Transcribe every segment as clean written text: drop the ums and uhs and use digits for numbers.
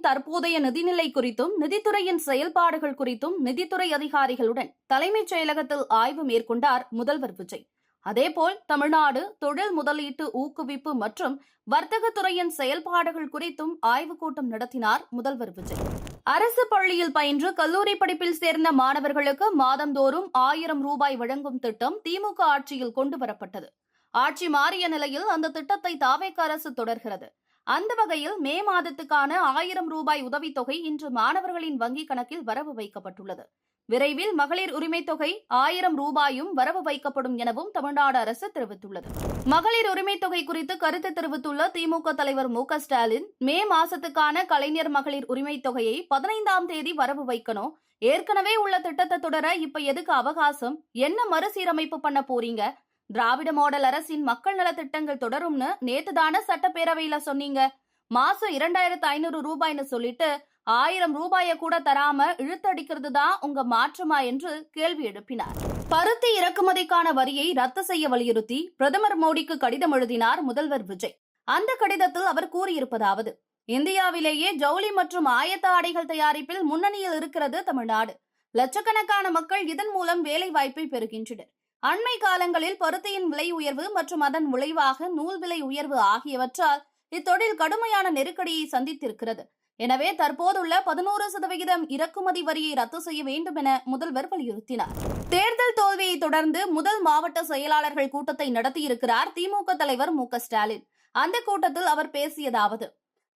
அரசின் தற்போதைய நிதிநிலை குறித்தும் நிதித்துறையின் செயல்பாடுகள் குறித்தும் நிதித்துறை அதிகாரிகளுடன் தலைமைச் செயலகத்தில் ஆய்வு மேற்கொண்டார் முதல்வர் விஜய். அதேபோல் தமிழ்நாடு தொழில் முதலீட்டு ஊக்குவிப்பு மற்றும் வர்த்தகத்துறையின் செயல்பாடுகள் குறித்தும் ஆய்வுக் கூட்டம் நடத்தினார் முதல்வர் விஜய். அரசு பள்ளியில் பயின்று கல்லூரி படிப்பில் சேர்ந்த மாணவர்களுக்கு மாதந்தோறும் 1000 ரூபாய் வழங்கும் திட்டம் திமுக ஆட்சியில் கொண்டுவரப்பட்டது. ஆட்சி மாறிய நிலையில் அந்த திட்டத்தை தாவேக அரசு தொடர்கிறது. அந்த வகையில் மே மாதத்துக்கான 1000 ரூபாய் உதவித்தொகை இன்று மாணவர்களின் வங்கிக் கணக்கில் வரவு வைக்கப்பட்டுள்ளது. விரைவில் மகளிர் உரிமைத் தொகை 1000 ரூபாயும் வரவு வைக்கப்படும் எனவும் தமிழ்நாடு அரசு தெரிவித்துள்ளது. மகளிர் உரிமைத் தொகை குறித்து கருத்து தெரிவித்துள்ள திமுக தலைவர் மு க ஸ்டாலின், மே மாசத்துக்கான கலைஞர் மகளிர் உரிமைத் தொகையை 15ஆம் தேதி வரவு வைக்கணும். ஏற்கனவே உள்ள திட்டத்தை தொடர இப்ப எதுக்கு அவகாசம்? என்ன மறுசீரமைப்பு பண்ண போறீங்க? திராவிட மாடல் அரசின் மக்கள் நல திட்டங்கள் தொடரும்னு நேத்துதான சட்டப்பேரவையில சொன்னீங்க. மாசம் 2500 ரூபாய்னு சொல்லிட்டு 1000 ரூபாய கூட தராம இழுத்தடிக்கிறது தான் உங்க மாற்றமா என்று கேள்வி எழுப்பினார். பருத்தி இறக்குமதிக்கான வரியை ரத்து செய்ய வலியுறுத்தி பிரதமர் மோடிக்கு கடிதம் எழுதினார் முதல்வர் விஜய். அந்த கடிதத்தில் அவர் கூறியிருப்பதாவது: இந்தியாவிலேயே ஜவுளி மற்றும் ஆயத்த ஆடைகள் தயாரிப்பில் முன்னணியில் இருக்கிறது தமிழ்நாடு. லட்சக்கணக்கான மக்கள் இதன் மூலம் வேலை வாய்ப்பை பெறுகின்றனர். அண்மை காலங்களில் பருத்தியின் விலை உயர்வு மற்றும் அதன் விளைவாக நூல் விலை உயர்வு ஆகியவற்றால் இத்தொழில் கடுமையான நெருக்கடியை சந்தித்திருக்கிறது. எனவே தற்போதுள்ள 11% இறக்குமதி வரியை ரத்து செய்ய வேண்டும் என முதல்வர் வலியுறுத்தினார். தேர்தல் தோல்வியை தொடர்ந்து முதல் மாவட்ட செயலாளர்கள் கூட்டத்தை நடத்தியிருக்கிறார் திமுக தலைவர் மு க ஸ்டாலின். அந்த கூட்டத்தில் அவர் பேசியதாவது: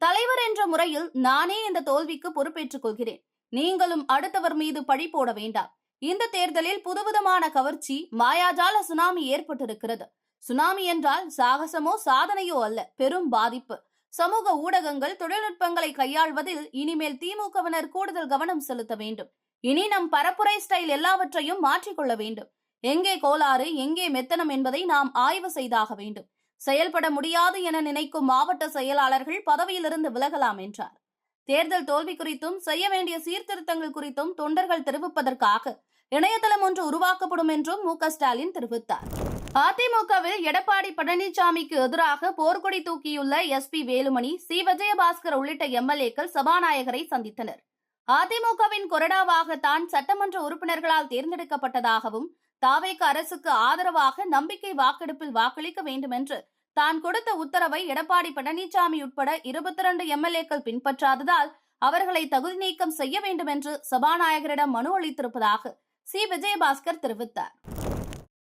தலைவர் என்ற முறையில் நானே இந்த தோல்விக்கு பொறுப்பேற்றுக் கொள்கிறேன். நீங்களும் அடுத்தவர் மீது பழி போட வேண்டாம். இந்த தேர்தலில் புதுவிதமான கவர்ச்சி, மாயாஜால சுனாமி ஏற்பட்டிருக்கிறது. சுனாமி என்றால் சாகசமோ சாதனையோ அல்ல, பெரும் பாதிப்பு. சமூக ஊடகங்கள், தொழில்நுட்பங்களை கையாள்வதில் இனிமேல் திமுகவினர் கூடுதல் கவனம் செலுத்த வேண்டும். இனி நம் பரப்புரை ஸ்டைல் எல்லாவற்றையும் மாற்றிக்கொள்ள வேண்டும். எங்கே கோளாறு, எங்கே மெத்தனம் என்பதை நாம் ஆய்வு செய்தாக வேண்டும். செயல்பட முடியாது என நினைக்கும் மாவட்ட செயலாளர்கள் பதவியிலிருந்து விலகலாம் என்றார். தேர்தல் தோல்வி குறித்தும் செய்ய வேண்டிய சீர்திருத்தங்கள் குறித்தும் தொண்டர்கள் தெரிவிப்பதற்காக இணையதளம் ஒன்று உருவாக்கப்படும் என்றும் மு க ஸ்டாலின் தெரிவித்தார். அதிமுகவில் எடப்பாடி பழனிசாமிக்கு எதிராக போர்க்கொடி தூக்கியுள்ள எஸ்.பி. வேலுமணி, சி. விஜயபாஸ்கர் உள்ளிட்ட எம்எல்ஏக்கள் சபாநாயகரை சந்தித்தனர். அதிமுகவின் கொறடாவாக தான் சட்டமன்ற உறுப்பினர்களால் தேர்ந்தெடுக்கப்பட்டதாகவும் தாவேக அரசுக்கு ஆதரவாக நம்பிக்கை வாக்கெடுப்பில் வாக்களிக்க வேண்டும் என்று தான் கொடுத்த உத்தரவை எடப்பாடி பழனிசாமி உட்பட 22 எம்எல்ஏக்கள் பின்பற்றாததால் அவர்களை தகுதி நீக்கம் செய்ய வேண்டும் என்று சபாநாயகரிடம் மனு அளித்திருப்பதாக சி. விஜயபாஸ்கர் தெரிவித்தார்.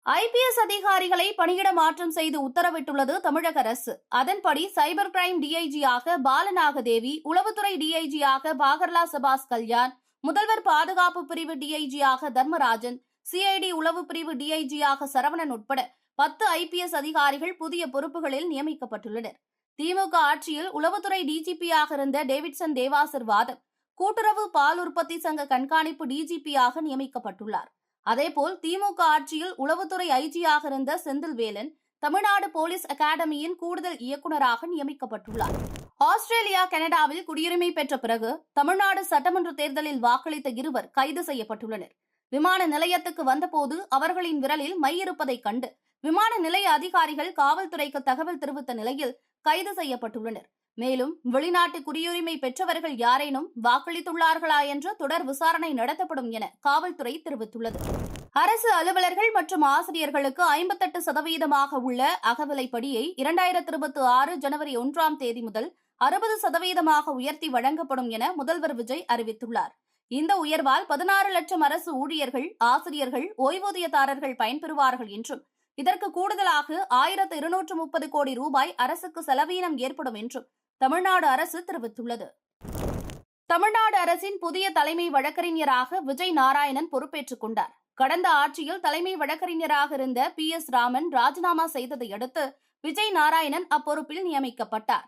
ஐபிஎஸ் அதிகாரிகளை பணியிட மாற்றம் செய்து உத்தரவிட்டுள்ளது தமிழக அரசு. அதன்படி சைபர் கிரைம் டிஐஜியாக பாலநாகதேவி, உளவுத்துறை டிஐஜியாக பாகர்லா சபாஸ் கல்யாண், முதல்வர் பாதுகாப்பு பிரிவு டிஐஜியாக தர்மராஜன், சிஐடி உளவு பிரிவு டிஐஜியாக சரவணன் உட்பட 10 ஐபிஎஸ் அதிகாரிகள் புதிய பொறுப்புகளில் நியமிக்கப்பட்டுள்ளனர். திமுக ஆட்சியில் உளவுத்துறை டிஜிபியாக இருந்த டேவிட்சன் தேவாசிர்வாதம் கூட்டுறவு பால் உற்பத்தி சங்க கண்காணிப்பு டிஜிபியாக நியமிக்கப்பட்டுள்ளார். அதேபோல் திமுக ஆட்சியில் உளவுத்துறை ஐஜியாக இருந்த செந்தில்வேலன் தமிழ்நாடு போலீஸ் அகாடமியின் கூடுதல் இயக்குநராக நியமிக்கப்பட்டுள்ளார். ஆஸ்திரேலியா, கனடாவில் குடியுரிமை பெற்ற பிறகு தமிழ்நாடு சட்டமன்ற தேர்தலில் வாக்களித்த இருவர் கைது செய்யப்பட்டுள்ளனர். விமான நிலையத்துக்கு வந்தபோது அவர்களின் விரலில் மை இருப்பதைக் கண்டு விமான நிலைய அதிகாரிகள் காவல்துறைக்கு தகவல் தெரிவித்த நிலையில் கைது செய்யப்பட்டுள்ளனர். மேலும் வெளிநாட்டு குடியுரிமை பெற்றவர்கள் யாரேனும் வாக்களித்துள்ளார்களா என்ற தொடர் விசாரணை நடத்தப்படும் என காவல்துறை தெரிவித்துள்ளது. அரசு அலுவலர்கள் மற்றும் ஆசிரியர்களுக்கு 58% உள்ள அகவிலைப்படியை 2026 ஜனவரி 1ஆம் தேதி முதல் 60% உயர்த்தி வழங்கப்படும் என முதல்வர் விஜய் அறிவித்துள்ளார். இந்த உயர்வால் 16 லட்சம் அரசு ஊழியர்கள், ஆசிரியர்கள், ஓய்வூதியதாரர்கள் பயன்பெறுவார்கள் என்றும் இதற்கு கூடுதலாக 1230 கோடி ரூபாய் அரசுக்கு செலவீனம் ஏற்படும் என்றும் தமிழ்நாடு அரசு தெரிவித்துள்ளது. தமிழ்நாடு அரசின் புதிய தலைமை வழக்கறிஞராக விஜய் நாராயணன் பொறுப்பேற்றுக் கொண்டார். கடந்த ஆட்சியில் தலைமை வழக்கறிஞராக இருந்த PS ராமன் ராஜினாமா செய்ததை அடுத்து விஜய் நாராயணன் அப்பொறுப்பில் நியமிக்கப்பட்டார்.